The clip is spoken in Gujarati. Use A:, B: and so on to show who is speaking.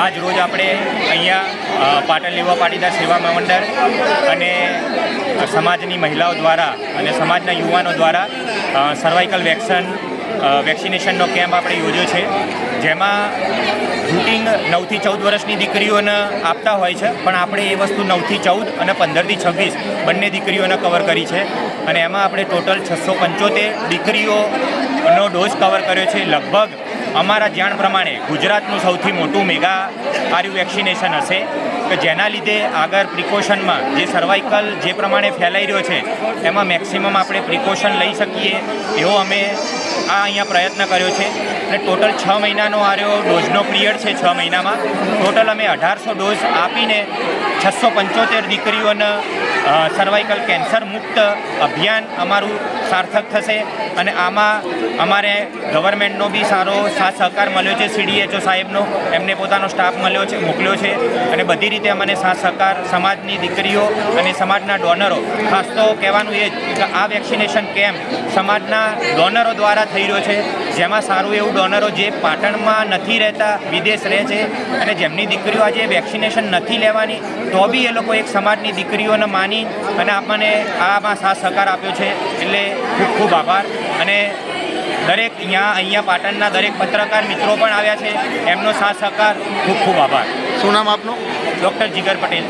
A: આજ રોજ આપણે અહીંયા પાટણ યુવા પાટીદાર સેવા મંડળ અને સમાજની મહિલાઓ દ્વારા અને સમાજના યુવાનો દ્વારા સર્વાઇકલ વેક્સિનેશનનો કેમ્પ આપણે યોજ્યો છે, જેમાં રૂટિન 9 થી 14 વર્ષની દીકરીઓને આપતા હોય છે, પણ આપણે એ વસ્તુ 9 થી 14 અને 15 થી 26 બંને દીકરીઓને કવર કરી છે અને એમાં આપણે ટોટલ 675 દીકરીઓનો ડોઝ કવર કર્યો છે. લગભગ અમારા જાણ પ્રમાણે ગુજરાતનું સૌથી મોટું મેગા આર્યુ વેક્સિનેશન હશે કે જેના લીધે આગળ પ્રિકોશનમાં જે સર્વાઇકલ જે પ્રમાણે ફેલાઈ રહ્યો છે એમાં મેક્સિમમ આપણે પ્રિકોશન લઈ શકીએ એવો અમે અહીંયા પ્રયત્ન કર્યો છે. અને ટોટલ 6 મહિનાનો આર્યો ડોઝનો પિરિયડ છે. 6 મહિનામાં ટોટલ અમે 1800 ડોઝ આપીને 675 દીકરીઓને સર્વાઇકલ કેન્સર મુક્ત અભિયાન અમારું સાર્થક થશે. અને આમાં અમારે ગવર્મેન્ટનો બી સારો સાથ સહકાર મળ્યો છે. CDHO સાહેબનો એમને પોતાનો સ્ટાફ મોકલ્યો છે અને બધી રીતે અમને સાથ સહકાર સમાજની દીકરીઓ અને સમાજના ડોનરો, ખાસ તો કહેવાનું એ જ કે આ વેક્સિનેશન કેમ્પ સમાજના ડોનરો દ્વારા થઈ રહ્યો છે, જેમાં સારું એવું ડોનરો જે પાટણમાં નથી રહેતા, વિદેશ રહે છે અને જેમની દીકરીઓ આજે વેક્સિનેશન નથી લેવાની તો બી એ લોકો એક સમાજની દીકરીઓને માની અને આપણને આમાં સાથ સહકાર આપ્યો છે. એટલે ખૂબ ખૂબ આભાર. અને દરેક અહીંયા પાટણના દરેક પત્રકાર મિત્રો પણ આવ્યા છે, એમનો સાથ સહકાર ખૂબ ખૂબ આભાર.
B: શું નામ આપનું?
A: ડૉક્ટર જીગર પટેલ.